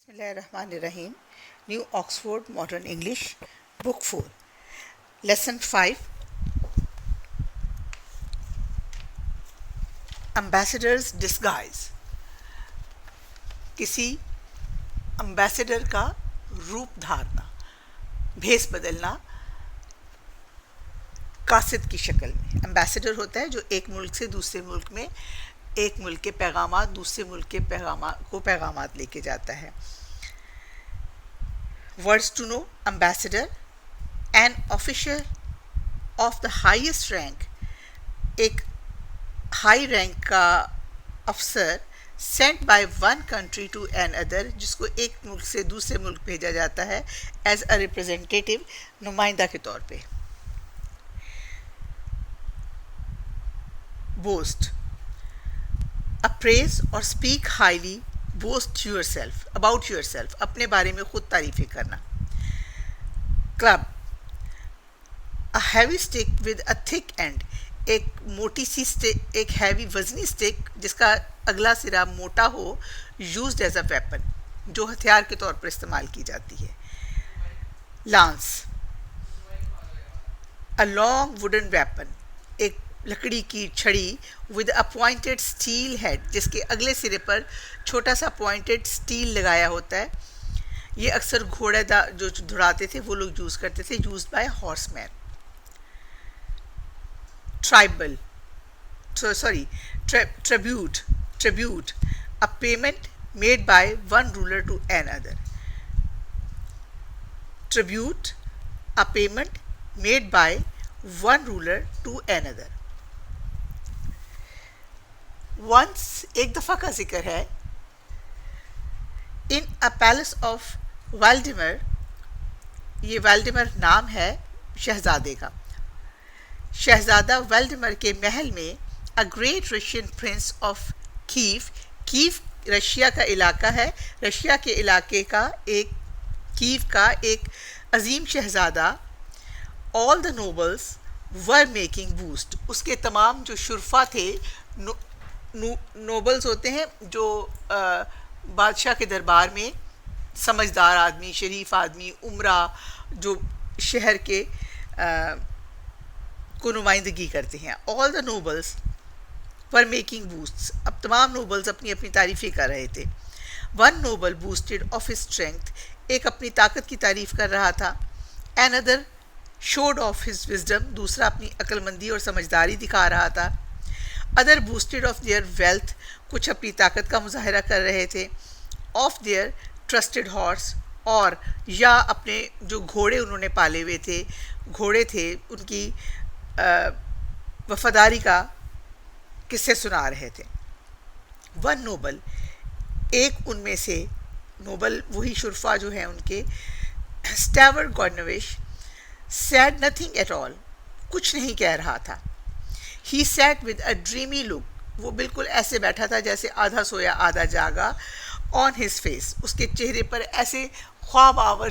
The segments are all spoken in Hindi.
Bismillahirrahmanirrahim. New Oxford Modern English, Book 4, Lesson 5, Ambassador's Disguise. किसी अम्बेसडर का रूप धारना, भेस बदलना कासिद की शक्ल में। एम्बेसडर होता है जो एक मुल्क से दूसरे मुल्क में एक मुल्क के पैगामात दूसरे मुल्क के पैगामात लेके जाता है। Words to know: ambassador, an officer of the highest rank, एक हाई रैंक का अफसर, sent by one country to another, जिसको एक मुल्क से दूसरे मुल्क भेजा जाता है एज अ रिप्रेजेंटेटिव, नुमाइंदा के तौर पे। बोस्ट, अप्रेज और speak highly, boast yourself, about yourself, अपने बारे में खुद तारीफें करना। Club, a heavy stick with a thick and, एक मोटी सी स्टिक, एक हैवी वजनी स्टिक जिसका अगला सिरा मोटा हो, यूज्ड एज अ वेपन, जो हथियार के तौर पर इस्तेमाल की जाती है। Lance, a long wooden weapon, एक लकड़ी की छड़ी, with a pointed steel head, जिसके अगले सिरे पर छोटा सा पॉइंटेड स्टील लगाया होता है। ये अक्सर घोड़े जो दौड़ाते थे वो लोग यूज़ करते थे, use by horseman. Tribute, a payment made by one ruler to another. Tribute, a payment made by one ruler to another. Once, एक दफ़ा का जिक्र है, इन अ पैलेस ऑफ वाल्डिमर, ये वाल्डिमर नाम है शहजादे का, शहजादा वाल्डिमर के महल में, a great Russian Prince of Kyiv, Kyiv Russia का इलाका है, रशिया के इलाके का एक, कीव का एक अजीम शहजादा, all the nobles were making boast, उसके तमाम जो शुरफा थे, नोबल्स होते हैं जो बादशाह के दरबार में समझदार आदमी, शरीफ आदमी, उमरा, जो शहर के को नुमाइंदगी करते हैं। All the nobles were making boasts, अब तमाम नोबल्स अपनी अपनी तारीफ़ें कर रहे थे। One noble boasted of his strength, एक अपनी ताकत की तारीफ कर रहा था। Another showed of his wisdom, दूसरा अपनी अक्लमंदी और समझदारी दिखा रहा था। Other boasted of their wealth, कुछ अपनी ताकत का मुजाहरा कर रहे थे। ऑफ देयर ट्रस्टेड हॉर्स, और या अपने जो घोड़े उन्होंने पाले हुए थे, घोड़े थे, उनकी वफादारी का किस्से सुना रहे थे। वन नोबल, एक उनमें से नोबल वही शुरफा जो हैं उनके, स्टैवर गॉर्नविश, सैड नथिंग एट ऑल, कुछ नहीं कह रहा था। He sat with a dreamy look, वो बिल्कुल ऐसे बैठा था जैसे आधा सोया आधा जागा। ऑन हिज फेस, उसके चेहरे पर ऐसे ख्वाब आवर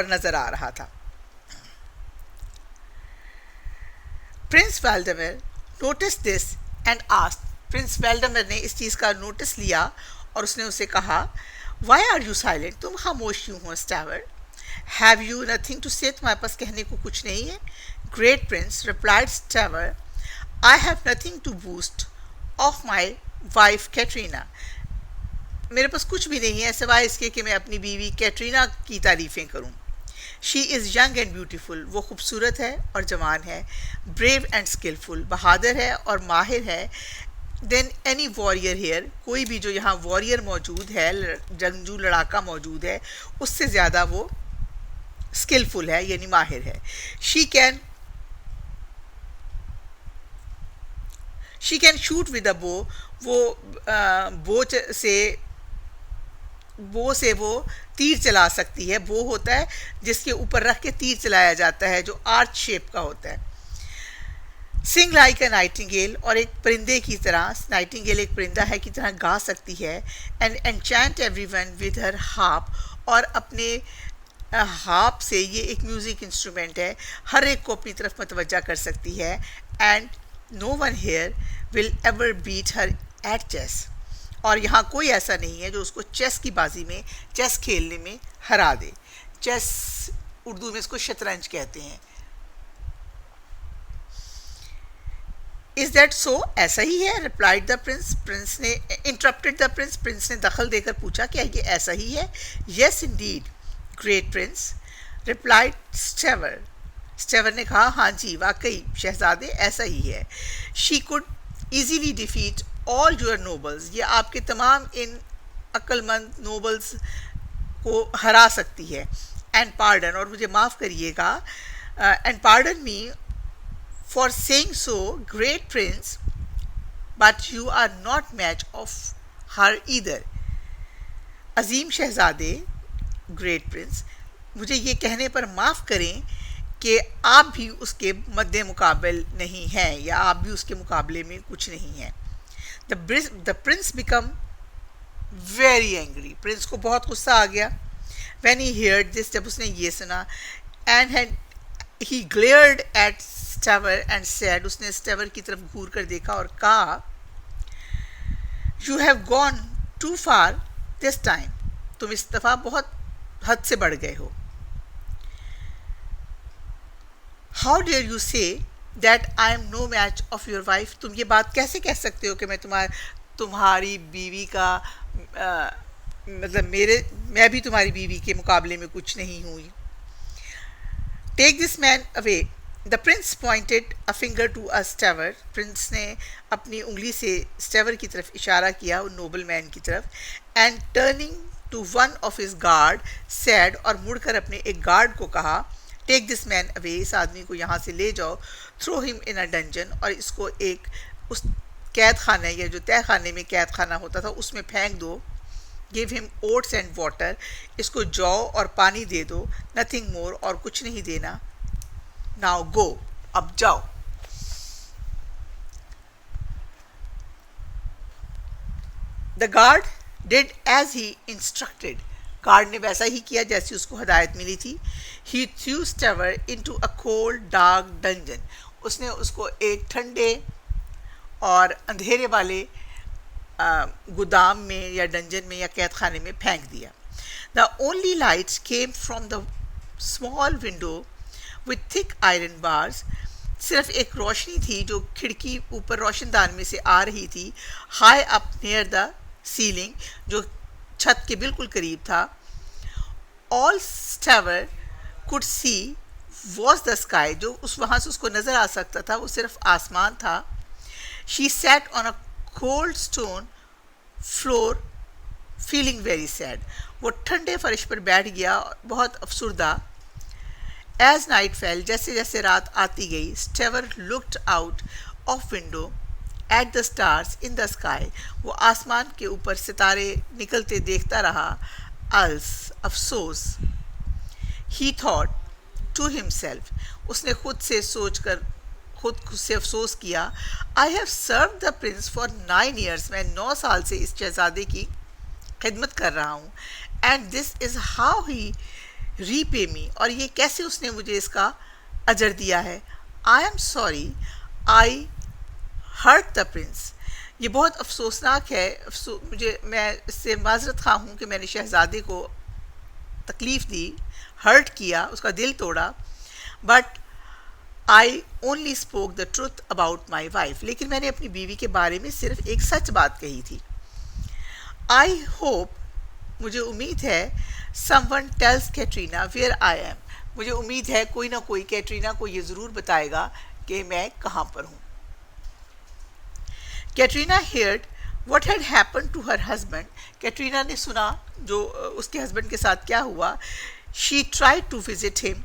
नज़र आ रहा था। Prince Waldemar notice this and asked, Prince Waldemar ने इस चीज़ का नोटिस लिया और उसने उसे कहा, वाई आर यू साइलेंट, तुम खामोश क्यों हो Staver? Have you nothing to say, तुम्हारे पास कहने को कुछ नहीं है? Great prince, replied Staver, I have nothing to boast of my wife Katerina, मेरे पास कुछ भी नहीं है सिवाय इसके कि मैं अपनी बीवी कैटरीना की तारीफ़ें करूं। She is young and beautiful, वो खूबसूरत है और जवान है। ब्रेव एंड स्किलफुल, बहादुर है और माहिर है। देन एनी वॉरियर हेयर, कोई भी जो यहाँ वॉरियर मौजूद है, जंगजू लड़ाका मौजूद है, उससे ज़्यादा वो स्किलफुल है, यानी माहिर है। She can shoot with a बो, वो बो से वो तीर चला सकती है। बो होता है जिसके ऊपर रख के तीर चलाया जाता है, जो आर्च शेप का होता है। सिंग लाइक अ नाइटिंगेल, और एक परिंदे की तरह, नाइटिंगेल एक परिंदा है की तरह गा सकती है। And enchant everyone with her harp, और अपने हार्प से, ये एक म्यूज़िक इंस्ट्रूमेंट है, हर एक को अपनी तरफ मतवज्जा कर सकती है। And no one here will ever beat her at chess, और यहाँ कोई ऐसा नहीं है जो उसको चेस की बाजी में, चेस खेलने में हरा दे। चेस उर्दू में इसको शतरंज कहते हैं। Is that so? ऐसा ही है, रिप्लाइड द प्रिंस। प्रिंस ने इंटरप्टेड द प्रिंस, प्रिंस ने दखल देकर पूछा, क्या ये ऐसा ही है? Yes indeed great prince, replied Staver. Staver ने कहा, हाँ जी वाकई शहजादे ऐसा ही है। She could easily defeat all your nobles, ये आपके तमाम इन अक्लमंद नोबल्स को हरा सकती है। एंड पार्डन, और मुझे माफ़ करिएगा, and pardon me for saying so great prince, but you are not match of her either. अजीम शहजादे, ग्रेट प्रिंस, मुझे ये कहने पर माफ़ करें कि आप भी उसके मद्दे मुकाबल नहीं हैं, या आप भी उसके मुकाबले में कुछ नहीं हैं। The Prince become very angry, Prince को बहुत गुस्सा आ गया। व्हेन ही हियर्ड दिस, जब उसने ये सुना, and he glared at Staver and said, उसने स्टेवर की तरफ घूर कर देखा और कहा, you have gone too far this time, तुम इस दफ़ा बहुत हद से बढ़ गए हो। How dare you say that I am no match of your wife, तुम ये बात कैसे कह सकते हो कि मैं तुम्हारी बीवी का मतलब मैं भी तुम्हारी बीवी के मुकाबले में कुछ नहीं हुई। Take this man away, the prince pointed a finger to a Staver, prince ने अपनी उंगली से स्टेवर की तरफ इशारा किया, उन नोबल मैन की तरफ। And turning to one of his guard said, और मुड़कर अपने एक गार्ड को कहा, टेक दिस मैन अवे, इस आदमी को यहाँ से ले जाओ। Throw him in a dungeon, और इसको एक उस कैद खाने, या जो तय खाने में कैद खाना होता था उसमें फेंक दो। Give him oats and water, इसको जौ और पानी दे दो। नथिंग मोर, और कुछ नहीं देना। नाउ गो, अब जाओ। The guard did as he instructed, guard ने वैसा ही किया जैसी उसको हदायत मिली थी। He threw Stavr into a cold dark dungeon, उसने उसको एक ठंडे और अंधेरे वाले गोदाम में या डंजन में या कैद खाने में फेंक दिया। The only lights came from the small window with thick iron bars, सिर्फ एक रोशनी थी जो खिड़की ऊपर रोशनदान में से आ रही थी। High up near the ceiling, जो छत के बिल्कुल करीब था। All Stavr could see was the sky, जो उस वहाँ से उसको नज़र आ सकता था वो सिर्फ आसमान था। She sat on a cold stone floor feeling very sad, वो ठंडे फर्श पर बैठ गया बहुत अफसुर्दा। एज नाइट फेल, जैसे जैसे रात आती गई, Stavr looked out of window at the stars in the sky, वो आसमान के ऊपर सितारे निकलते देखता रहा। अल्स, अफसोस। ही थॉट टू हिमसेल्फ, उसने खुद से अफसोस किया। I have served the prince for 9 years, मैं 9 साल से इस शहजादे की खिदमत कर रहा हूँ। And this is how he repay me, और ये कैसे उसने मुझे इसका अजर दिया है। I am sorry I hurt the prince, ये बहुत अफसोसनाक है, मैं इससे माजरत खा हूँ कि मैंने शहजादे को तकलीफ़ दी, हर्ट किया, उसका दिल तोड़ा। But I only spoke the truth about my wife, लेकिन मैंने अपनी बीवी के बारे में सिर्फ एक सच बात कही थी। आई होप, मुझे उम्मीद है, someone tells Katrina where I am, मुझे उम्मीद है कोई ना कोई कैटरीना को ये ज़रूर बताएगा कि मैं कहाँ पर हूँ। Katrina heard what had happened to her husband, Katrina ने सुना जो उसके हस्बैंड के साथ क्या हुआ। She tried to visit him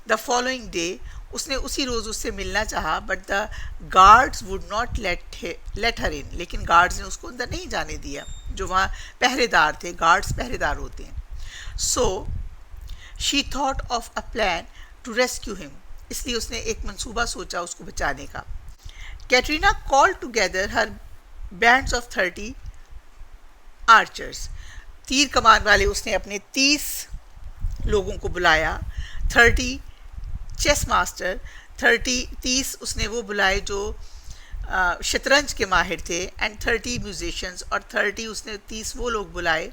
the following day, उसने उसी रोज़ उससे मिलना चाहा, but the guards would not let her in, लेकिन गार्ड्स ने उसको अंदर नहीं जाने दिया, जो वहाँ पहरेदार थे, गार्ड्स पहरेदार होते हैं। So she thought of a plan to rescue him, इसलिए उसने एक मंसूबा सोचा उसको बचाने का। Katrina called together her bands of 30 archers, तीर कमान वाले उसने अपने 30 लोगों को बुलाया। 30 चेस मास्टर, 30 उसने वो बुलाए जो शतरंज के माहिर थे, एंड 30 म्यूजिशियंस, और 30 उसने 30 वो लोग बुलाए,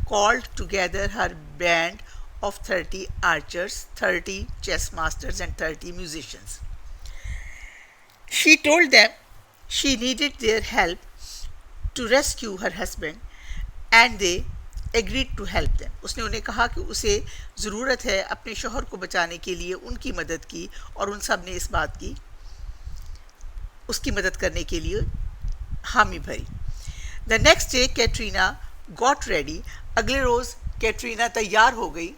called together her band of 30 archers, 30 chess masters and 30 musicians. She told them she needed their help to rescue her husband and they agreed to help them. उसने उन्हें कहा कि उसे ज़रूरत है अपने शौहर को बचाने के लिए उनकी मदद की, और उन सब ने इस बात की उसकी मदद करने के लिए हामी भरी. The next day Katrina got ready. अगले रोज़ कैटरीना तैयार हो गई.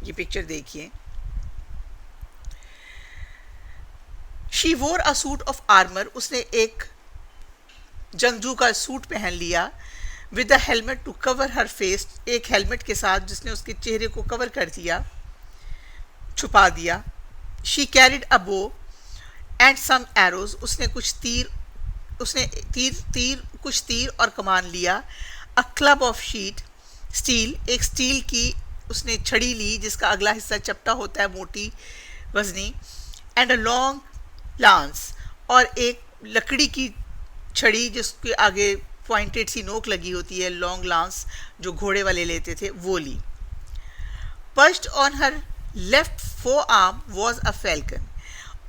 ये पिक्चर देखिए. शी वोर अ सूट ऑफ आर्मर. उसने एक जंगजू का सूट पहन लिया. With the helmet to cover her face. एक हेलमेट के साथ जिसने उसके चेहरे को कवर कर दिया, छुपा दिया. She carried a bow and some arrows. उसने कुछ तीर और कमान लिया. A club of sheet steel. एक स्टील की उसने छड़ी ली जिसका अगला हिस्सा चपटा होता है, मोटी वजनी. And a long lance. और एक लकड़ी की छड़ी जिसके आगे पॉइंटेड सी नोक लगी होती है, लॉन्ग लांस जो घोड़े वाले लेते थे, वो ली. Perched on her left forearm was a falcon.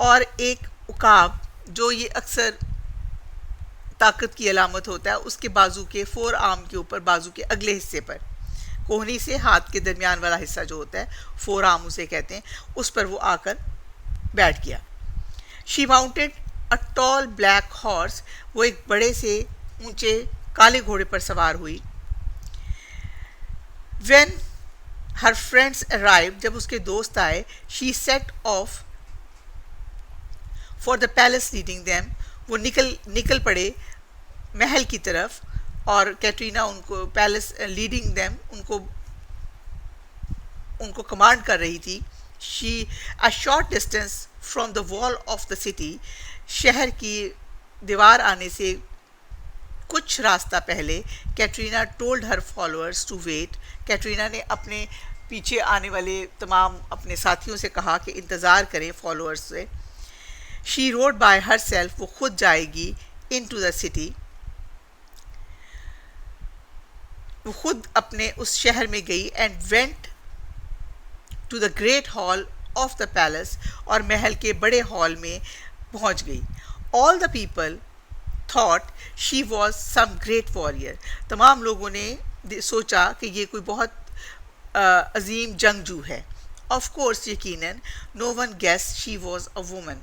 और एक उकाब जो ये अक्सर ताकत की अलामत होता है, उसके बाजू के फोर आर्म के ऊपर, बाजू के अगले हिस्से पर, कोहनी से हाथ के दरमियान वाला हिस्सा जो होता है, फोर आर्म उसे कहते हैं, उस पर वो आकर बैठ गया. She mounted a tall black horse. वो एक बड़े से ऊंचे काले घोड़े पर सवार हुई. When her friends arrived. जब उसके दोस्त आए, she set off for the palace leading them. वो निकल पड़े महल की तरफ, और कैटरीना उनको पैलेस लीडिंग देम, उनको कमांड कर रही थी. She a short distance from the wall of the city. शहर की दीवार आने से कुछ रास्ता पहले Katrina told her followers to wait. Katrina ने अपने पीछे आने वाले तमाम अपने साथियों से कहा कि इंतज़ार करें, फॉलोअर्स से. She road by her self. वो खुद जाएगी इन टू द सिटी. वो खुद अपने उस शहर में गई. And went to the great hall of the palace. और महल के बड़े हॉल में पहुंच गई. All the people thought she was some great warrior. तमाम लोगों ने सोचा कि ये कोई बहुत अजीम जंगजू है. ऑफ कोर्स यकीनन no one guess she was a woman.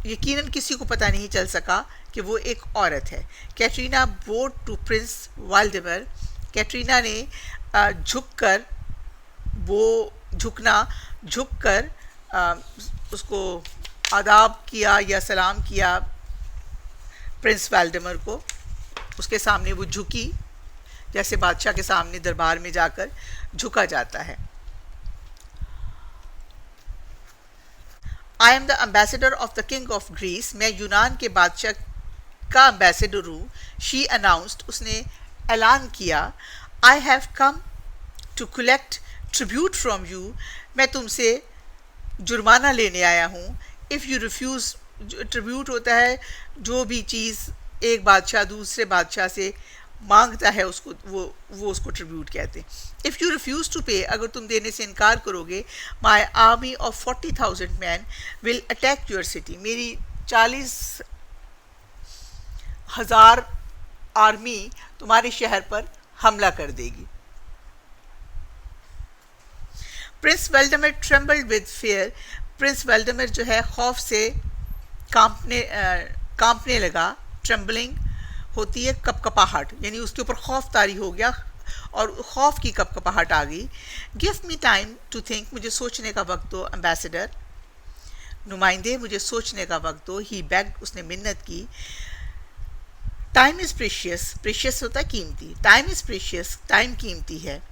यकीनन किसी को पता नहीं चल सका कि वो एक औरत है. Katrina bowed to Prince Waldemar. कैटरीना ने झुककर उसको आदाब किया या सलाम किया प्रिंस वाल्डेमर को. उसके सामने वो झुकी, जैसे बादशाह के सामने दरबार में जाकर झुका जाता है. I am the ambassador of the king of Greece. मैं यूनान के बादशाह का एम्बेसडर हूँ. She announced. उसने ऐलान किया. I have come to collect tribute from you. मैं तुमसे जुर्माना लेने आया हूँ. If you refuse. ट्रिब्यूट होता है जो भी चीज़ एक बादशाह दूसरे बादशाह से मांगता है, उसको वो उसको ट्रिब्यूट कहते हैं. इफ़ यू रिफ्यूज़ टू पे. अगर तुम देने से इनकार करोगे, my army of 40,000 man will attack your city. मेरी 40,000 आर्मी तुम्हारे शहर पर हमला कर देगी. Prince Valdemar trembled with fear. Prince Valdemar जो है खौफ से कांपने लगा. ट्रेम्बलिंग होती है कपकपाहट, यानी उसके ऊपर खौफ तारी हो गया और खौफ की कपकपाहट आ गई. Give me time to think. मुझे सोचने का वक्त दो. एम्बेसडर, नुमाइंदे, मुझे सोचने का वक्त दो. ही बेग्ड. उसने मिन्नत की. Time is precious. प्रेशियस होता है कीमती. Time is precious. टाइम कीमती है.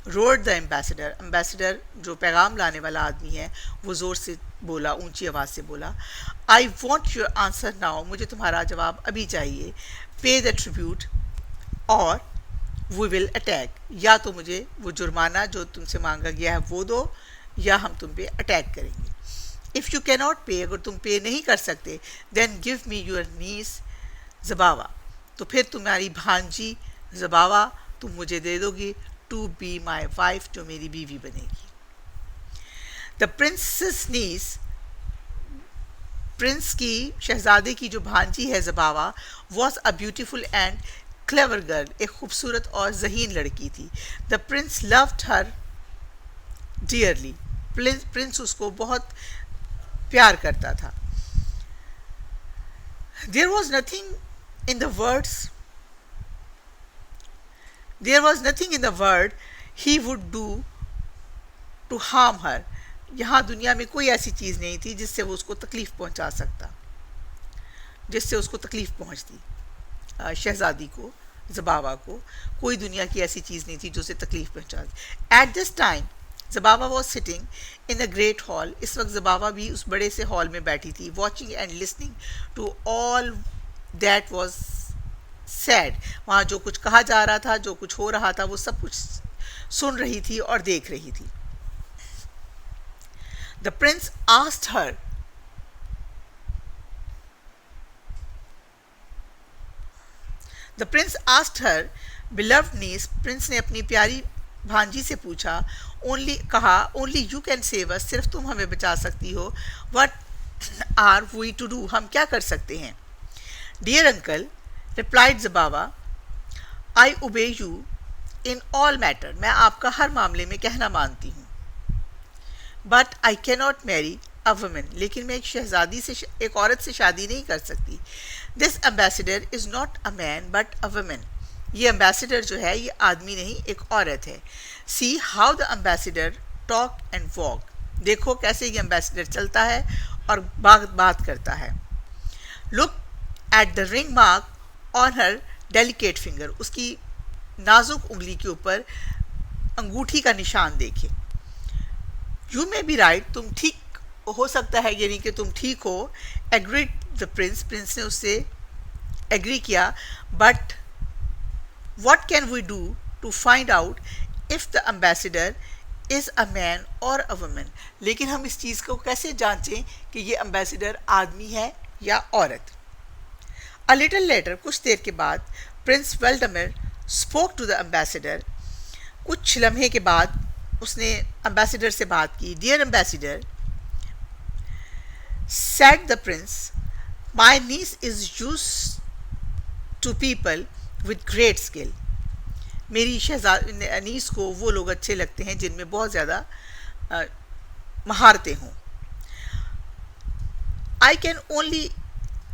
Road the ambassador. एम्बेसडर जो पैगाम लाने वाला आदमी है, वो ज़ोर से बोला, ऊंची आवाज़ से बोला. I want your answer now. मुझे तुम्हारा जवाब अभी चाहिए. पे द ट्रिब्यूट और वी विल अटैक. या तो मुझे वो जुर्माना जो तुमसे मांगा गया है वो दो, या हम तुम पे अटैक करेंगे. इफ़ यू कैन नॉट पे, अगर तुम पे नहीं कर सकते, देन गिव मी योर नीस ज़बावा, तो फिर तुम्हारी भांजी ज़बावा तुम मुझे दे दोगी, टू बी माई वाइफ, जो मेरी बीवी बनेगी। द प्रिंसेस नीस, प्रिंस की शहजादे की जो भांजी है Zabava, was a beautiful and clever girl, एक खूबसूरत और जहीन लड़की थी। The prince loved her dearly, prince उसको बहुत प्यार करता था। There was nothing in the words there was nothing in the world he would do to harm her, यहाँ दुनिया में कोई ऐसी चीज़ नहीं थी जिससे वो उसको तकलीफ़ पहुंचा सकता, जिससे उसको तकलीफ़ पहुंचती। शहजादी को, ज़बावा को, कोई दुनिया की ऐसी चीज़ नहीं थी जो उसे तकलीफ़ पहुंचाती। At this time Zabava was sitting in a great hall, इस वक्त ज़बावा भी उस बड़े से हॉल में बैठी थी, watching and listening to all that was said, वहाँ जो कुछ कहा जा रहा था, जो कुछ हो रहा था, वो सब कुछ सुन रही थी और देख रही थी। The prince asked her, the prince asked her beloved niece, Prince ने अपनी प्यारी भांजी से पूछा, only you can save us, सिर्फ तुम हमें बचा सकती हो, what are we to do, हम क्या कर सकते हैं। Dear uncle, replied Zabawa, I obey you in all matter, मैं आपका हर मामले में कहना मानती हूँ। But I can not marry a woman, लेकिन मैं एक शहजादी से, एक औरत से शादी नहीं कर सकती। This ambassador is not a man but a woman, ये एम्बेसडर जो है ये आदमी नहीं एक औरत है। See how the ambassador talk and walk, देखो कैसे ये एम्बेसडर चलता है और बात करता है। Look at the ring mark on her delicate finger, उसकी नाजुक उंगली के ऊपर अंगूठी का निशान देखे। यू मे बी राइट, तुम ठीक हो सकता है, यानी कि तुम ठीक हो। एग्रीड द प्रिंस, प्रिंस ने उससे एग्री किया। But what can we do to find out if the ambassador is a man or a woman, लेकिन हम इस चीज़ को कैसे जांचें कि ये एम्बेसडर आदमी है या औरत। अ लिटिल लेटर, कुछ देर के बाद, prince Valdemar spoke to the ambassador, कुछ लम्हे के बाद उसने एम्बेसडर से बात की। Dear ambassador, said the prince, my niece is use to people with great skill, मेरी नीस को वो लोग अच्छे लगते हैं जिनमें बहुत ज़्यादा महारतें हों। I can only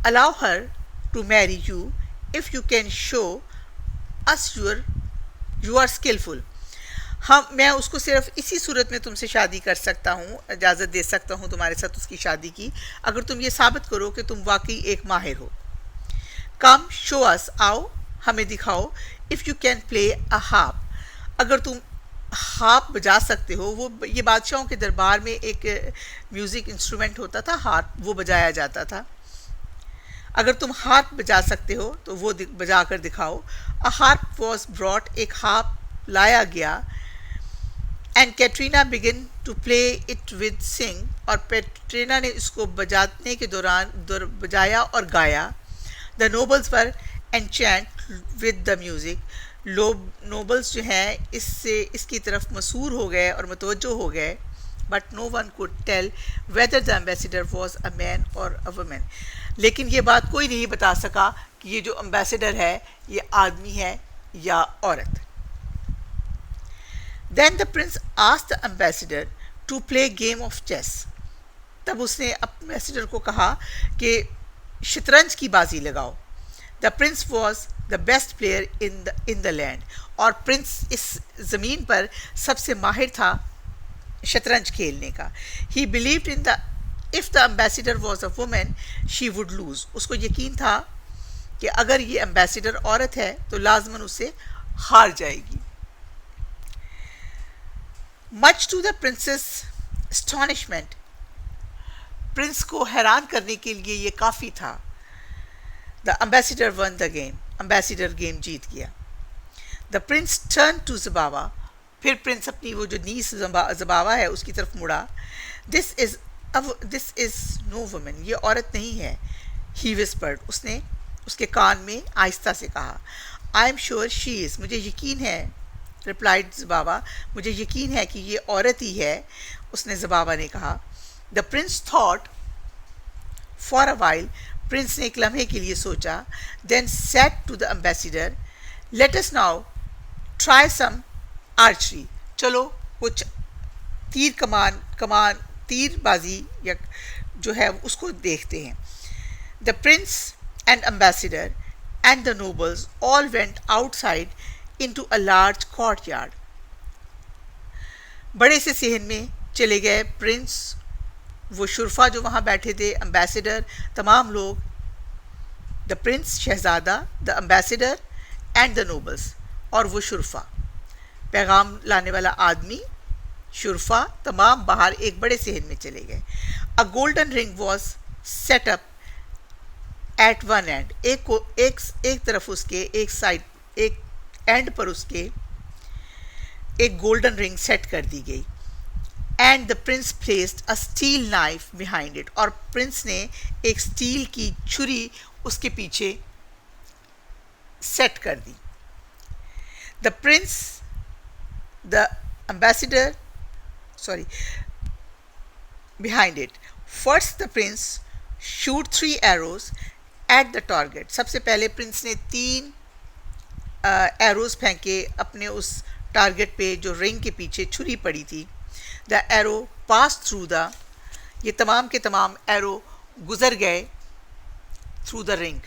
allow her to marry you if you can show us you are skilful, मैं उसको सिर्फ इसी सूरत में तुमसे शादी कर सकता हूँ, इजाज़त दे सकता हूँ तुम्हारे साथ उसकी शादी की, अगर तुम ये साबित करो कि तुम वाकई एक माहिर हो। कम शो अस, आओ हमें दिखाओ। If you can play a harp, अगर तुम हार्प बजा सकते हो, वो ये बादशाहों के दरबार में एक म्यूज़िक इंस्ट्रूमेंट होता था, हार्प, वो बजाया जाता था। अगर तुम हार्प बजा सकते हो तो वो बजा कर दिखाओ। अ हार्प वॉज ब्रॉट, एक हार्प लाया गया। And Katerina begin to play it with sing, और कैटरीना ने इसको बजाने के दौरान बजाया और गाया। The nobles were enchant with the music, nobles जो हैं इसकी तरफ मसूर हो गए और मतवज्जो हो गए। But no one could tell whether the ambassador was a man or a woman, लेकिन ये बात कोई नहीं बता सका कि ये जो एम्बेसडर है ये आदमी है या औरत। Then the prince asked the ambassador to play game of chess, तब उसने एम्बेसडर को कहा कि शतरंज की बाजी लगाओ। The prince was the best player in the land, और प्रिंस इस ज़मीन पर सबसे माहिर था शतरंज खेलने का। He believed in the if the ambassador was a woman she would lose, उसको यकीन था कि अगर ये एम्बेसडर औरत है तो लाजमन उसे हार जाएगी। Much to the prince's astonishment, prince को हैरान करने के लिए ये काफ़ी था। The ambassador won the game, ambassador game जीत गया। The prince turn to Zabava, फिर प्रिंस अपनी वो जो नीस ज़बावा है उसकी तरफ मुड़ा। दिस इज़ अब दिस इज नो वुमन, ये औरत नहीं है। ही विस्पर्ड, उसने उसके कान में आहिस्ता से कहा। I am sure she is, मुझे यकीन है, रिप्लाइड ज़बाबा, मुझे यकीन है कि ये औरत ही है, उसने ज़बाबा ने कहा। The prince thought for a while, prince ने एक लम्हे के लिए सोचा। Then said to the ambassador, let us now try some archery, चलो कुछ तीर कमान तीरबाजी या जो है उसको देखते हैं। The Prince and ambassador and the nobles all went outside into a large courtyard. बड़े से सहन में चले गए प्रिंस, वो शुरफा जो वहाँ बैठे थे, एम्बेसडर, तमाम लोग। द प्रिंस शहजादा, the ambassador and the nobles, और वो शुरफा, पैगाम लाने वाला आदमी, शुरफा, तमाम बाहर एक बड़े सहन में चले गए। अ golden ring was set up at one and, एक तरफ उसके, एक साइड, एक एंड पर उसके एक गोल्डन रिंग सेट कर दी गई। And the prince placed a steel knife behind it, और प्रिंस ने एक स्टील की छुरी उसके पीछे सेट कर दी। The prince, the ambassador, sorry, behind it. First the prince shoot 3 arrows at the target. सबसे पहले प्रिंस ने 3 एरोज फेंके अपने उस टारगेट पे जो रिंग के पीछे छुरी पड़ी थी। The arrow pass through the, ये तमाम के तमाम एरो गुजर गए थ्रू द रिंग,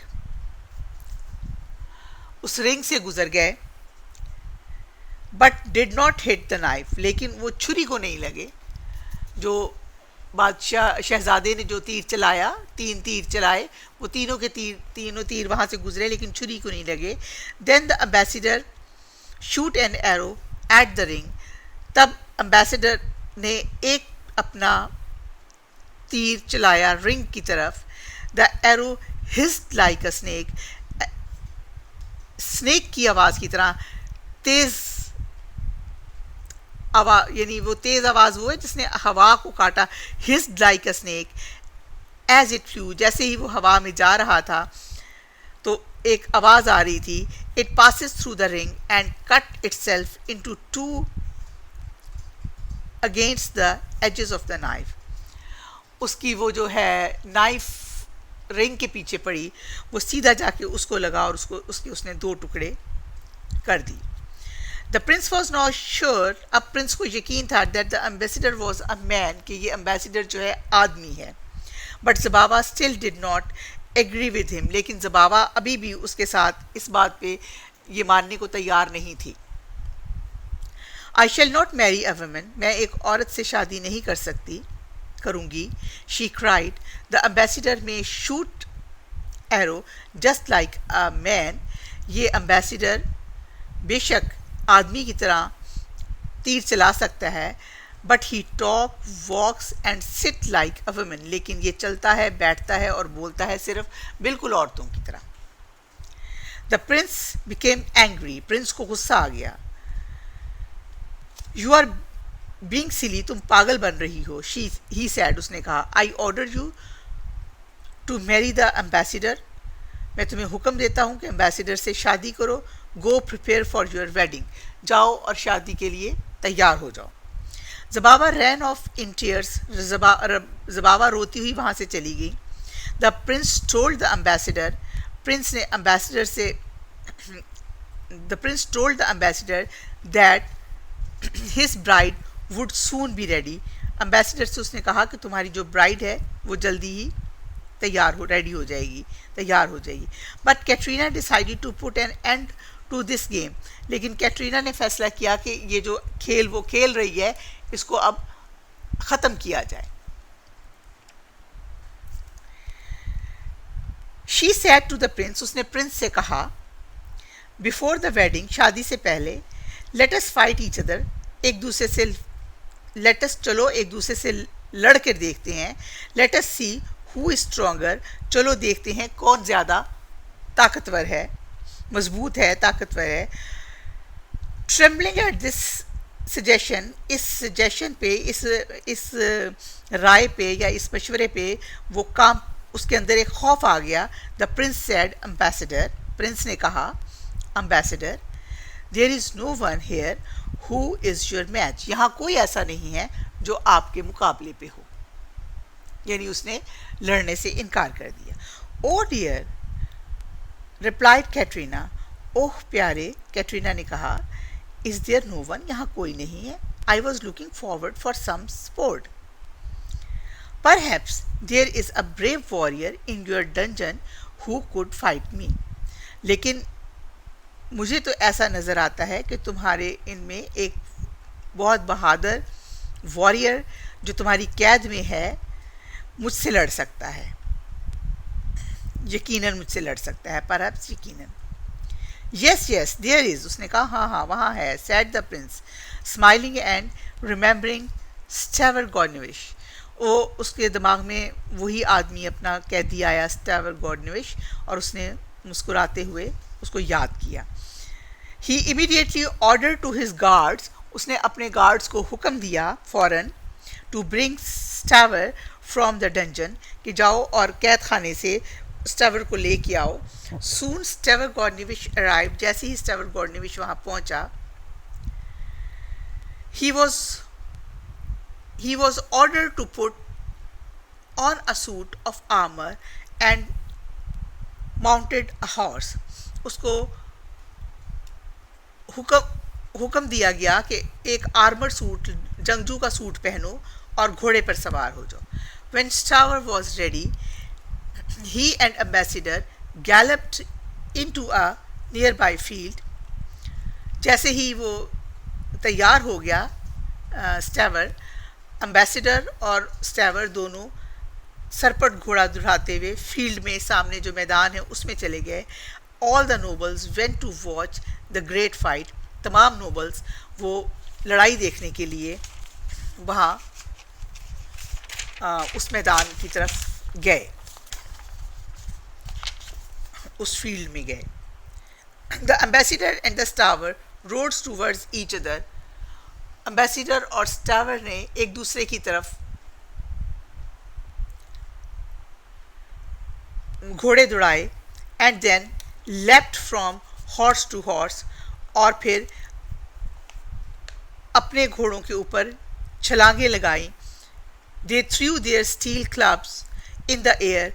उस रिंग से गुजर गए। But did not hit the knife, लेकिन वो छुरी को नहीं लगे। जो बादशाह शहजादे ने जो तीर चलाया, 3 तीर चलाए, वो तीनों तीर वहाँ से गुजरे, लेकिन छुरी को नहीं लगे। Then the ambassador shoot an arrow at the ring, तब एम्बेसडर ने एक अपना तीर चलाया रिंग की तरफ। The arrow hissed like a snake, snake की आवाज़ की तरह तेज़ आवाज़, यानी वो तेज़ आवाज़ वो है जिसने हवा को काटा। Hissed like a snake as it flew, जैसे ही वो हवा में जा रहा था तो एक आवाज़ आ रही थी। It passes through the ring and cut itself into 2 against the edges of the knife, उसकी वो जो है नाइफ रिंग के पीछे पड़ी, वो सीधा जाके उसको लगा और उसने 2 टुकड़े कर दी। The prince was not sure, अब प्रिंस को यकीन था that the ambassador was a man, कि ये एम्बेसडर जो है आदमी है। But Zababa still did not agree with him, लेकिन ज़बाबा अभी भी उसके साथ इस बात पे ये मानने को तैयार नहीं थी। I shall not marry a woman, मैं एक औरत से शादी नहीं करूँगी। She cried, the ambassador may shoot arrow just like a man, ये एम्बेसडर बेशक आदमी की तरह तीर चला सकता है। But he talk walks and sit like a woman, लेकिन ये चलता है, बैठता है और बोलता है सिर्फ बिल्कुल औरतों की तरह। The Prince became angry, Prince को गुस्सा आ गया। यू आर बीइंग सिली, तुम पागल बन रही हो। ही सैड, उसने कहा। I order you to marry the ambassador, मैं तुम्हें हुक्म देता हूँ कि एम्बेसडर से शादी करो। गो प्रिपेयर फॉर योर वेडिंग, जाओ और शादी के लिए तैयार हो जाओ। ज़बाबा रैन ऑफ इन टीयर्स, ज़बाबा रोती हुई वहाँ से चली गई। The Prince told the ambassador, prince ने एम्बेसडर से, the Prince told the ambassador that his bride would soon be ready, ambassador से उसने कहा कि तुम्हारी जो ब्राइड है वो जल्दी ही रेडी हो जाएगी, तैयार हो जाएगी। But Katrina decided to put an end to this game, लेकिन कैटरीना ने फैसला किया कि ये जो खेल वो खेल रही है इसको अब ख़त्म किया जाए। She said to the prince, उसने प्रिंस से कहा, बिफोर द वेडिंग, शादी से पहले, let us fight each other, एक दूसरे से लेट अस, चलो एक दूसरे से लड़ कर देखते हैं। Let us see who is stronger, चलो देखते हैं कौन ज़्यादा ताकतवर है, मजबूत है, ताकतवर है। ट्रेम्बलिंग एट दिस सजेशन, इस सजेशन पे, इस राय पे या इस मशवरे पे वो काम, उसके अंदर एक खौफ आ गया. The prince said ambassador, prince ने कहा ambassador, there is no one here who is your match, यहाँ कोई ऐसा नहीं है जो आपके मुकाबले पे हो. यानी उसने लड़ने से इनकार कर दिया. ओ डियर, रिप्लाइड कैटरीना, ओह प्यारे, कैटरीना ने कहा, इज देयर नो वन, यहाँ कोई नहीं है. I was looking forward for some sport. Perhaps there is a brave warrior in your dungeon who could fight me. लेकिन मुझे तो ऐसा नज़र आता है कि तुम्हारे इनमें एक बहुत बहादुर वॉरियर जो तुम्हारी कैद में है मुझसे लड़ सकता है. यकीनन मुझसे लड़ सकता है. परहैप्स, यकीनन. यस यस देयर इज, उसने कहा हाँ हाँ वहाँ है. Said the prince smiling and remembering Stavr Godinovich. वो उसके दिमाग में वही आदमी अपना कैदी आया, स्टेवर गॉर्निविश, और उसने मुस्कुराते हुए उसको याद किया. He immediately order to his guards, उसने अपने गार्ड्स को हुक्म दिया फौरन, to bring Stavr from the dungeon, कि जाओ और कैद खाने से स्टेवर को लेके आओ. सून स्टेवर गॉर्निविश अराइव, जैसे ही स्टेवर गॉर्निविश वहाँ पहुँचा, he was ordered to put on a suit of armor and mounted a horse. उसको हुक्म दिया गया कि एक आर्मर सूट, जंगजू का सूट पहनो और घोड़े पर सवार हो जाओ. When Stour was ready, he and ambassador galloped into a nearby field. जैसे ही वो तैयार हो गया स्टेवर, एम्बेसडर और स्टेवर दोनों सरपट घोड़ा दुढ़ाते हुए फील्ड में, सामने जो मैदान है उसमें चले गए. All the nobles went to watch the great fight. तमाम नोबल्स वो लड़ाई देखने के लिए वहाँ उस मैदान की तरफ गए, उस फील्ड में गए. The ambassador and the Stavr rode towards each other. Ambassador और स्टावर ने एक दूसरे की तरफ घोड़े दौड़ाए. And then left from horse to horse, और फिर अपने घोड़ों के ऊपर छलांगे लगाई. They threw their steel clubs in the air.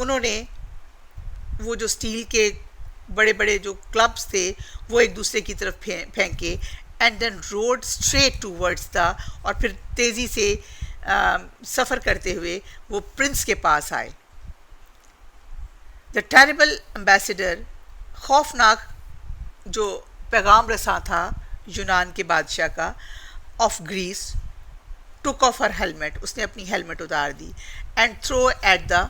उन्होंने वो जो स्टील के बड़े बड़े जो क्लब्स थे वो एक दूसरे की तरफ फेंके. And then rode straight towards the, और फिर तेज़ी से सफ़र करते हुए वो प्रिंस के पास आए. द टेरिबल एम्बेसडर, खौफनाक जो पैगाम रसा था यूनान के बादशाह का, of Greece, took off her helmet, उसने अपनी हेलमेट उतार दी. And throw at the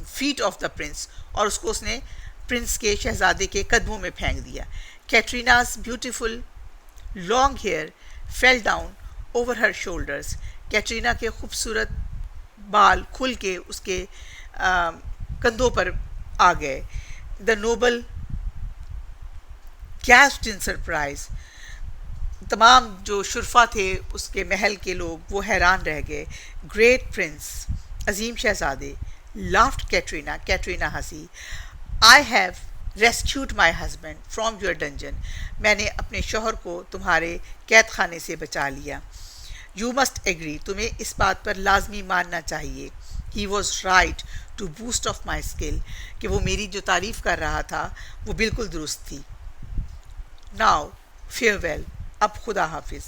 feet of the prince, और उसको उसने प्रिंस के, शहजादे के कदमों में फेंक दिया. Katerina's beautiful long hair fell down over her shoulders. Katerina के खूबसूरत बाल खुल के उसके कंधों पर आ गए. The noble gasped in surprise. तमाम जो शुरफा थे उसके महल के लोग वो हैरान रह गए. ग्रेट प्रिंस, अजीम शहजादे. लाफ्ड कैटरीना, कैटरीना हंसी. I have rescued my husband from your dungeon. मैंने अपने शौहर को तुम्हारे कैद खाने से बचा लिया. यू मस्ट एग्री, तुम्हें इस बात पर लाजमी मानना चाहिए. He was right to boast of my skill, कि वो मेरी जो तारीफ़ कर रहा था वो बिल्कुल दुरुस्त थी. नाउ फेयरवेल, अब खुदा हाफिज़.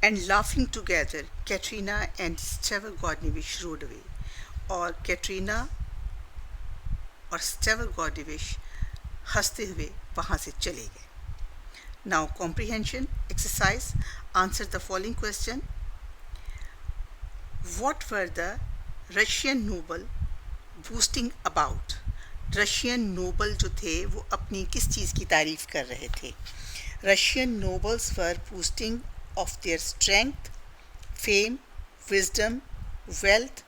And laughing together Katerina and Stavr Godinovich rode away. और कैटरीना और स्टेवर गॉर्निविश हंसते हुए वहाँ से चले गए. Now comprehension exercise. Answer the following question. What were the Russian noble boasting about. Russian noble जो थे वो अपनी किस चीज़ की तारीफ़ कर रहे थे. Russian nobles were boosting of their strength, fame, wisdom, wealth,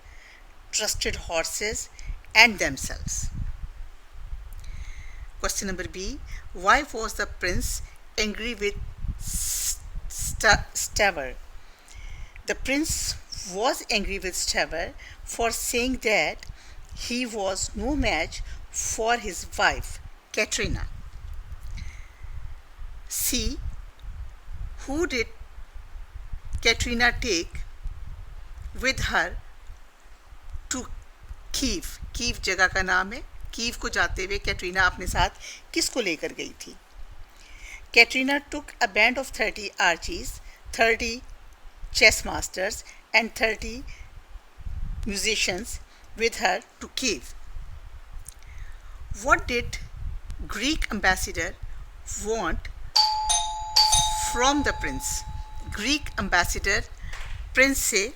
trusted horses and themselves. Question number B. Why was the prince angry with Stavr. The prince was angry with Stavr for saying that he was no match for his wife, Katrina. See, who did Katrina take with her to Kyiv? Kyiv जगह का नाम है। कीव को जाते हुए कैटरीना अपने साथ किसको लेकर गई थी? Katrina took a band of 30 archers, 30 chess masters and 30 musicians with her to Kiev. What did Greek ambassador want from the prince? Greek ambassador prince से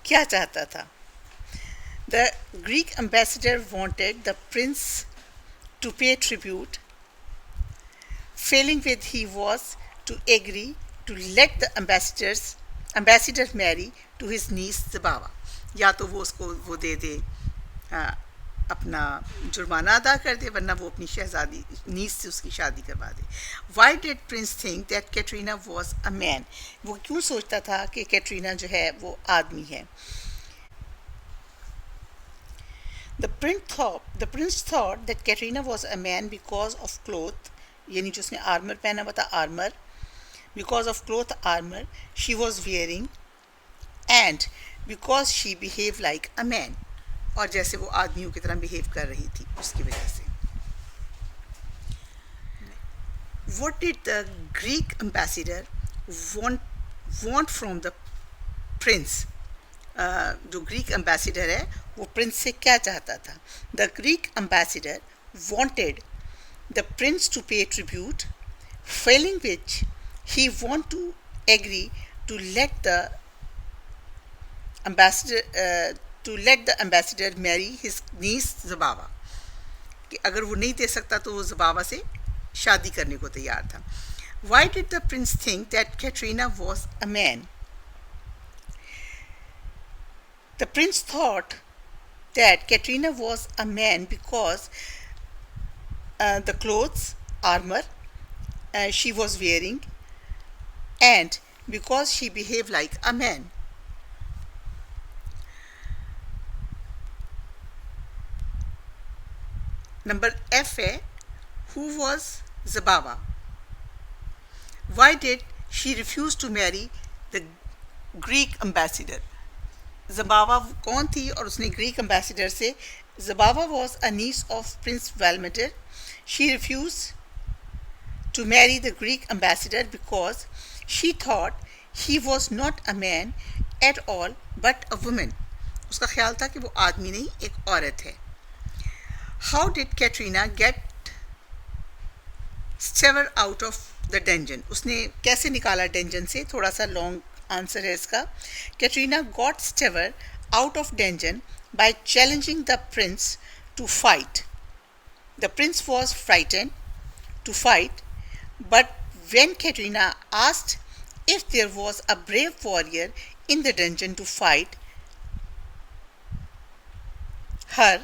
क्या चाहता था? The Greek ambassador wanted the prince to pay tribute, failing which he was to agree to let the ambassador marry to his niece Zabava. या तो वो उसको वो दे दे, अपना जुर्माना अदा कर दे, वरना वो अपनी शहजादी नीस से उसकी शादी करवा दे. Why did prince think that Katrina was a man? वो क्यों सोचता था कि कैटरीना जो है वो आदमी है? The prince thought that Katrina was a man because of cloth, यानी जो उसने आर्मर पहना हुआ था, armour, because of cloth armor she was wearing and because she behaved like a man, और जैसे वो आदमियों की तरह बिहेव कर रही थी उसकी वजह से. What did the Greek ambassador want from the prince? जो ग्रीक एम्बेसडर है वो प्रिंस से क्या चाहता था? The Greek ambassador wanted the prince to pay tribute, failing which he want to agree to let the ambassador marry his niece Zabava. कि अगर वो नहीं दे सकता तो वो ज़बावा से शादी करने को तैयार था. Why did the prince think that Katrina was a man? The prince thought that Katrina was a man because the clothes, armor she was wearing, and because she behaved like a man. Number F है, who was Zabava? Why did she refuse to marry the Greek ambassador? ज़बावा कौन थी और उसने ग्रीक एम्बेसडर से? ज़बावा was a niece of Prince Valmater. She refused to marry the Greek ambassador because she thought he was not a man at all but a woman. उसका ख्याल था कि वो आदमी नहीं एक औरत है. How did Katrina get Stavr out of the dungeon? उसने कैसे निकाला dungeon से? थोड़ा सा long आंसर है इसका. Katrina got Stavr out of dungeon by challenging the prince to fight. The prince was frightened to fight, but when Katrina asked if there was a brave warrior in the dungeon to fight her,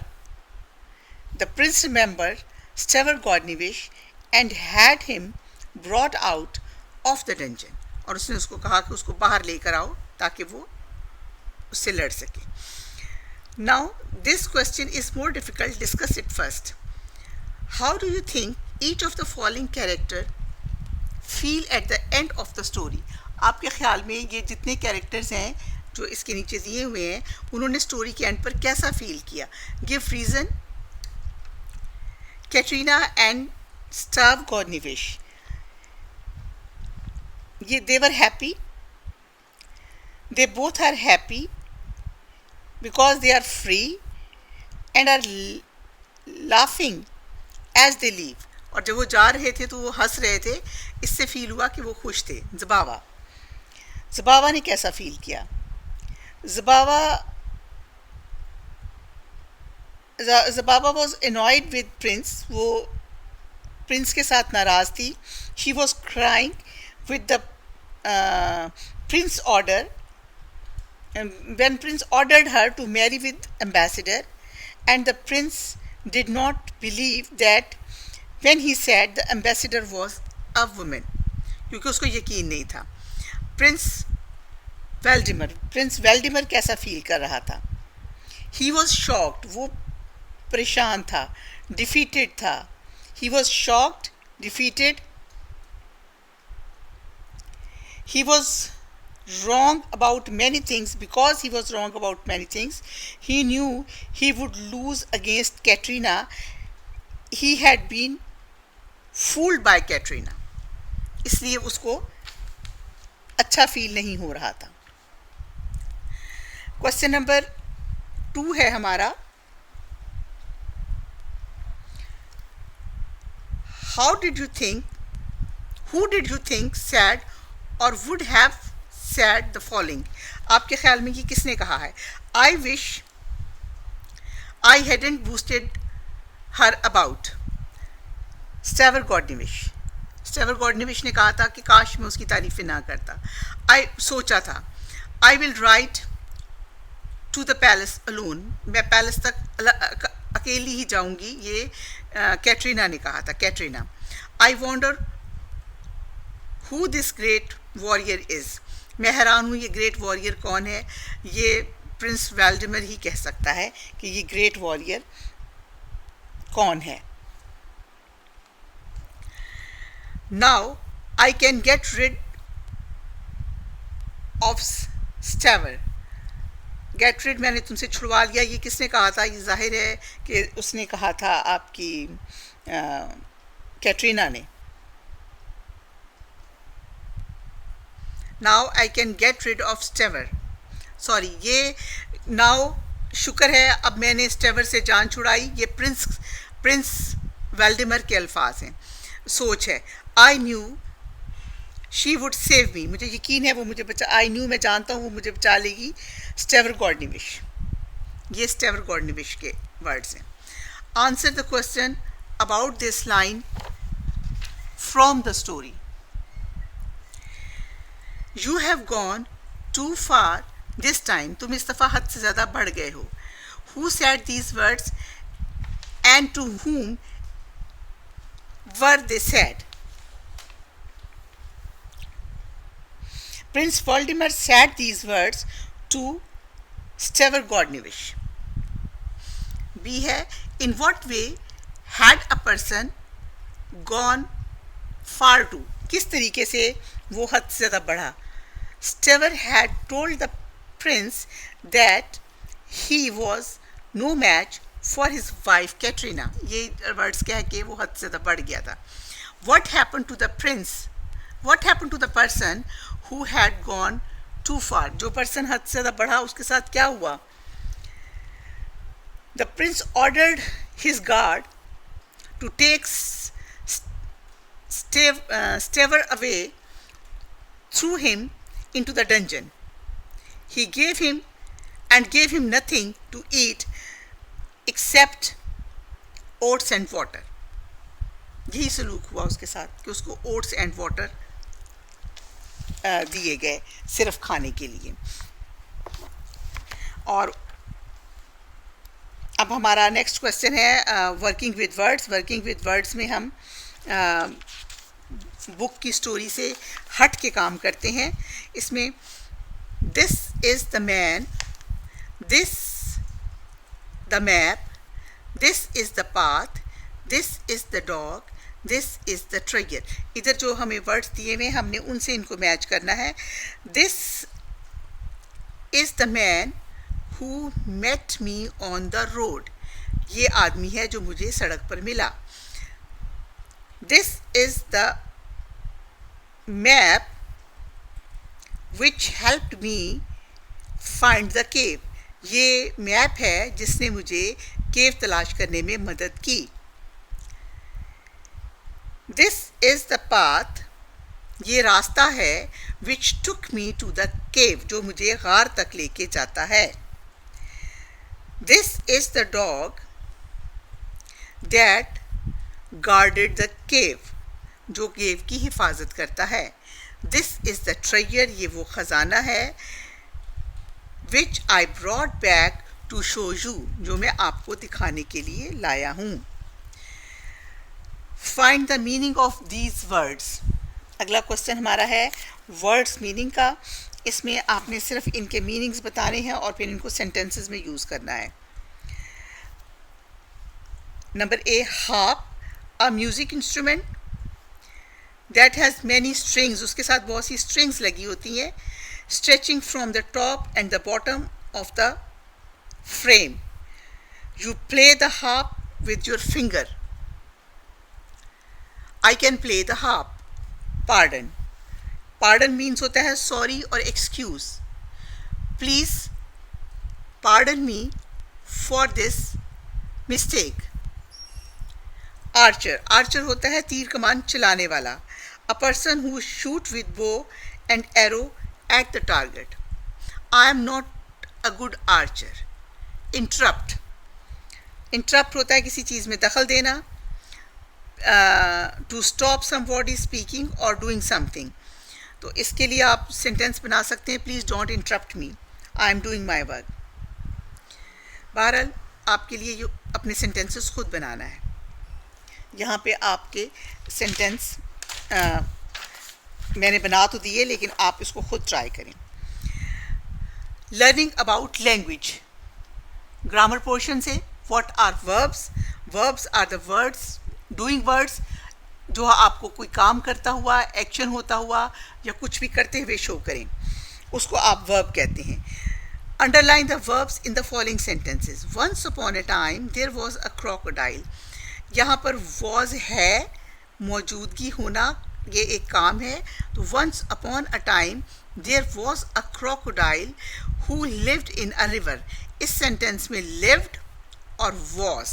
the prince remembered Stavr Gornivish and had him brought out of the dungeon. और उसने उसको कहा कि उसको बाहर लेकर आओ ताकि वो उससे लड़ सके. Now this question is more difficult. Discuss it first. How do you think each of the following character feel at the end of the story? आपके ख्याल में ये जितने कैरेक्टर्स हैं जो इसके नीचे दिए हुए हैं उन्होंने स्टोरी के एंड पर कैसा फील किया? Give reason. Katrina and Stavr Gornivish, they were happy. They both are happy because they are free and are laughing as they leave. और जब वो जा रहे थे तो वो हंस रहे थे. इससे फील हुआ कि वो खुश थे. ज़बावा ने कैसा फील किया? ज़बावा was annoyed with prince. वो प्रिंस के साथ नाराज़ थी. She was crying with the prince order, when prince ordered her to marry with ambassador, and the prince did not believe that when he said the ambassador was a woman. क्योंकि उसको यकीन नहीं था। प्रिंस वेल्डिमर कैसा फील कर रहा था? ही वॉज शॉक्ड, वो परेशान था, डिफीटेड था। He was shocked, defeated, he was wrong about many things. Because he was wrong about many things, he knew he would lose against Katrina. He had been fooled by Katrina, इसलिए उसको अच्छा फील नहीं हो रहा था। क्वेश्चन नंबर 2 है हमारा, how did you think, who did you think said or would have said the following? आपके ख्याल में ये किसने कहा है? I wish I hadn't boosted her about. स्टेवर गॉर्डनिविश। स्टेवर गॉर्डनिविश ने कहा था कि काश मैं उसकी तारीफ़ें ना करता। सोचा था, I will write to the palace alone. मैं पैलेस तक अकेली ही जाऊंगी, ये कैटरीना ने कहा था, Katrina. I wonder who this great warrior is. मैं हैरान हूँ ये ग्रेट वॉरियर कौन है। ये प्रिंस वेल्डिमर ही कह सकता है कि ये ग्रेट वॉरियर कौन है। Now I can get rid of Stavr. Get rid मैंने तुमसे छुड़वा लिया, ये किसने कहा था? ये जाहिर है कि उसने कहा था आपकी कैटरीना ने। Now I can get rid of Stavr. Sorry, ये नाउ शुक्र है अब मैंने स्टेवर से जान छुड़ाई, ये प्रिंस वेल्डिमर के अल्फाज हैं, सोच है। I knew she would save me, मुझे यकीन है वो मुझे बचा, आई न्यू मैं जानता हूँ वो मुझे बचा लेगी। स्टेवर गॉर्डनिविश, ये स्टेवर गॉर्डनिविश के वर्ड्स हैं। Answer the question about this line from the story. You have gone too far this time, तुम इस दफ़ा हद से ज़्यादा बढ़ गए हो। Who said these words and to whom were they said? Prince Valdemar said these words to Stavr Gordnivish. B है, in what way had a person gone far to, किस तरीके से वो हद से ज़्यादा बढ़ा। Stavr had told the prince that he was no match for his wife Katrina. ये वर्ड्स क्या है कि वो हद से ज़्यादा बढ़ गया था। What happened to the prince? What happened to the person who had gone too far? जो पर्सन हद से ज़्यादा बढ़ा उसके साथ क्या हुआ? The prince ordered his guard to take Stavr away, threw him into the dungeon. He gave him nothing to eat except oats and water. यही सलूक हुआ उसके साथ कि उसको ओट्स एंड वाटर दिए गए सिर्फ खाने के लिए। और अब हमारा नेक्स्ट क्वेश्चन है working with words. Working with words में हम बुक की स्टोरी से हट के काम करते हैं। इसमें this is the man, this the map, this is the path, this is the dog, this is the trigger. इधर जो हमें वर्ड्स दिए हुए हमने उनसे इनको मैच करना है। This is the man who met me on the road, ये आदमी है जो मुझे सड़क पर मिला। This is the map which helped me find the cave, ये मैप है जिसने मुझे केव तलाश करने में मदद की। दिस इज़ द पाथ, ये रास्ता है विच टुक मी टू द केव, जो मुझे गार तक लेके जाता है। This is the dog that guarded the cave, जो केव की हिफाजत करता है। दिस इज़ द ट्रेजर, ये वो ख़जाना है which I brought back to show you, जो मैं आपको दिखाने के लिए लाया हूँ। Find the meaning of these words. अगला क्वेश्चन हमारा है वर्ड्स मीनिंग का। इसमें आपने सिर्फ इनके मीनिंग्स बताने हैं और फिर इनको सेंटेंसेस में यूज़ करना है। Number A, harp, a music instrument that has many strings, उसके साथ बहुत सी स्ट्रिंग्स लगी होती हैं, stretching from the top and the bottom of the frame, you play the harp with your finger. I can play the harp. Pardon. Pardon means होता है sorry और excuse. Please pardon me for this mistake. Archer. Archer होता है तीर कमान चलाने वाला. A person who shoot with bow and arrow at the target. I am not a good archer. Interrupt. Interrupt होता है किसी चीज़ में दखल देना, टू स्टॉप समबॉडी स्पीकिंग और डूइंग समथिंग। तो इसके लिए आप सेंटेंस बना सकते हैं, please don't interrupt me, I am doing my work. बहरहाल आपके लिए ये अपने सेंटेंसेस खुद बनाना है। यहाँ पे आपके सेंटेंस मैंने बना तो दिए, लेकिन आप इसको खुद ट्राई करें। Learning about language, grammar portion से What are verbs? Verbs are the words, doing words, जो आपको कोई काम करता हुआ, एक्शन होता हुआ या कुछ भी करते हुए शो करें, उसको आप verb कहते हैं। Underline the verbs in the following sentences. Once upon a time there was a crocodile. यहाँ पर was है, मौजूदगी होना, ये एक काम है। तो once upon a time there was a crocodile who lived in a river. इस सेंटेंस में lived और was,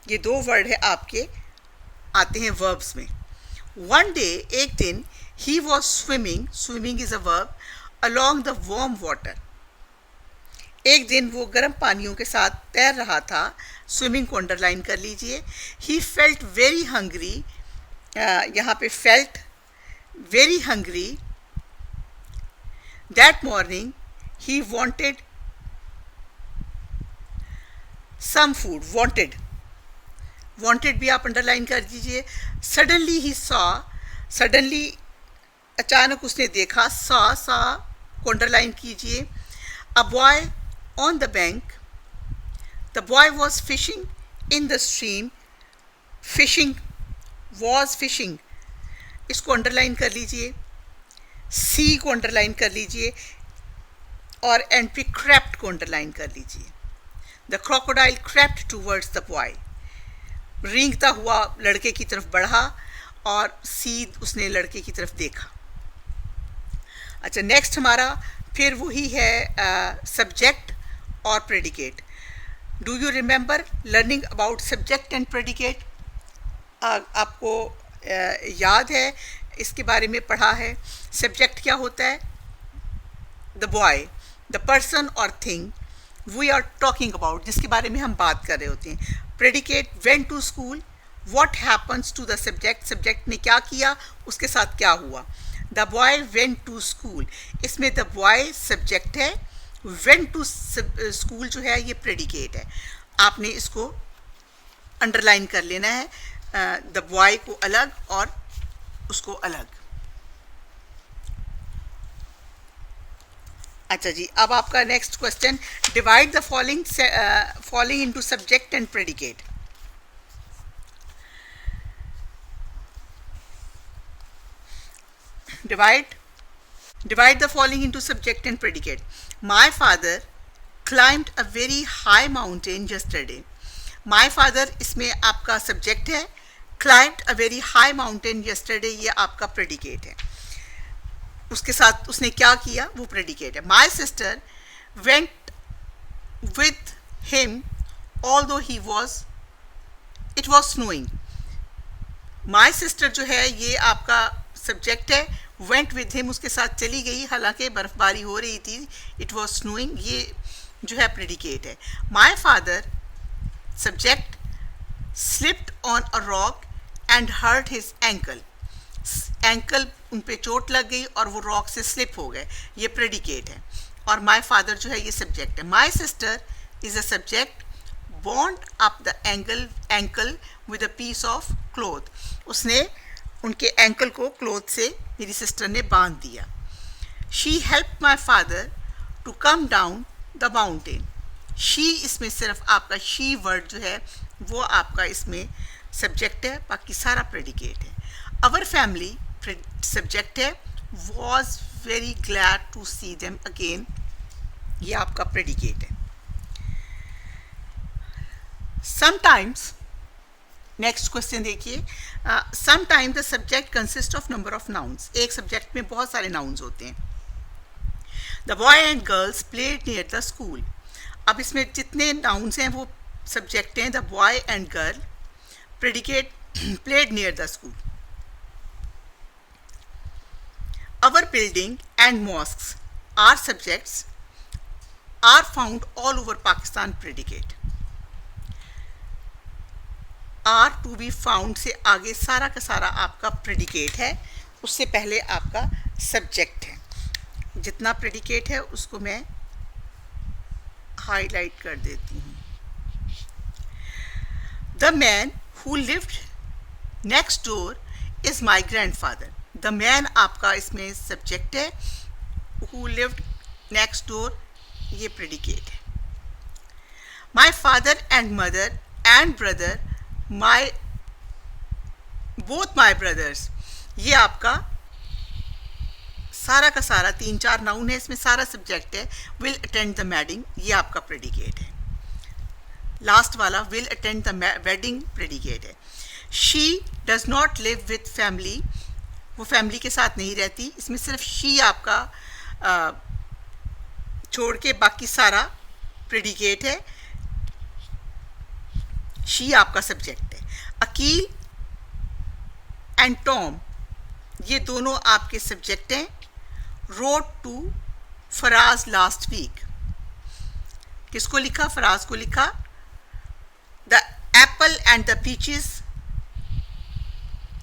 ये दो वर्ड है आपके आते हैं verbs में। One day, एक दिन, he was swimming, swimming is a verb, along the warm water. एक दिन वो गर्म पानियों के साथ तैर रहा था, स्विमिंग को अंडरलाइन कर लीजिए। He felt very hungry, यहाँ पे felt very hungry. That morning he wanted some food. Wanted भी आप अंडरलाइन कर दीजिए। Suddenly he saw, suddenly अचानक उसने देखा, saw को अंडरलाइन कीजिए। A boy on the bank, the boy was fishing in the stream, fishing was fishing, इसको अंडरलाइन कर लीजिए। C को अंडरलाइन कर लीजिए और एंड पे crept को अंडरलाइन कर लीजिए। The crocodile crept towards the boy. रेंगता हुआ लड़के की तरफ बढ़ा और सीध उसने लड़के की तरफ देखा। अच्छा, नेक्स्ट हमारा फिर वही है सब्जेक्ट और predicate. Do you remember learning about subject and predicate? आपको याद है, इसके बारे में पढ़ा है। सब्जेक्ट क्या होता है? द बॉय, द पर्सन और thing we are talking about, जिसके बारे में हम बात कर रहे होते हैं। Predicate, went to school, what happens to the subject, subject ने क्या किया, उसके साथ क्या हुआ। The boy went to school, इसमें द बॉय सब्जेक्ट है, वेंट टू स्कूल जो है ये प्रेडिकेट है। आपने इसको अंडरलाइन कर लेना है, द बॉय को अलग और उसको अलग। अच्छा जी, अब आपका next question, divide the following into subject and predicate. Divide the following into subject and predicate. My father climbed a very high mountain yesterday. My father इसमें आपका सब्जेक्ट है, climbed a very high mountain yesterday ये आपका प्रेडिकेट है। उसके साथ उसने क्या किया वो प्रेडिकेट है। My sister went with him although it was snowing. My sister जो है ये आपका सब्जेक्ट है, went with him उसके साथ चली गई हालांकि बर्फबारी हो रही थी, it was snowing ये जो है प्रेडिकेट है। My father subject slipped on a rock and hurt his ankle. Ankle उन पे चोट लग गई और वो रॉक से स्लिप हो गए, ये प्रेडिकेट है। और माई फादर जो है ये सब्जेक्ट है। My sister is a subject, bond up the ankle with a piece of cloth, उसने उनके एंकल को क्लोथ से मेरी सिस्टर ने बांध दिया। She help my father to come down the mountain. She इसमें सिर्फ आपका शी वर्ड जो है वो आपका इसमें सब्जेक्ट है, बाकी सारा प्रेडिकेट है। अवर फैमिली सब्जेक्ट है, was very glad to see them again, ये आपका प्रेडिकेट है। समटाइम्स, नेक्स्ट क्वेश्चन देखिए, sometimes the subject consist of number of nouns. एक सब्जेक्ट में बहुत सारे नाउन्स होते हैं। The boy and girls played near the school. अब इसमें जितने नाउन्स हैं वो सब्जेक्ट हैं। The boy and girl, predicate played near the school. Our building and mosques are subjects, are found all over Pakistan, predicate। are to be found से आगे सारा का सारा आपका प्रेडिकेट है, उससे पहले आपका सब्जेक्ट है। जितना प्रेडिकेट है उसको मैं हाईलाइट कर देती हूँ। The man who lived next door is my grandfather. The man आपका इसमें सब्जेक्ट है, हु लिव्ड नेक्स्ट डोर ये प्रेडिकेट है। My father and mother and brother, my both my brothers, ये आपका सारा का सारा 3-4 नाउन है, इसमें सारा सब्जेक्ट है। विल अटेंड द मैडिंग, ये आपका प्रेडिकेट है। लास्ट वाला will attend the wedding predicate है। She does not live with family, वो फैमिली के साथ नहीं रहती, इसमें सिर्फ शी आपका छोड़ के बाकी सारा प्रेडिकेट है। शी आपका सब्जेक्ट है। अकील एंड टॉम, ये दोनों आपके सब्जेक्ट हैं। Wrote to Faraz last week, किसको लिखा? फराज को लिखा। The apple and the peaches,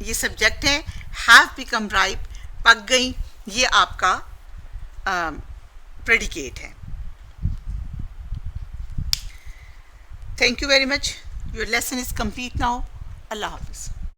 ये सब्जेक्ट है। हैव बिकम राइप, पक गई, ये आपका प्रेडिकेट है। Thank you very much. Your lesson is complete now. अल्लाह हाफिज़।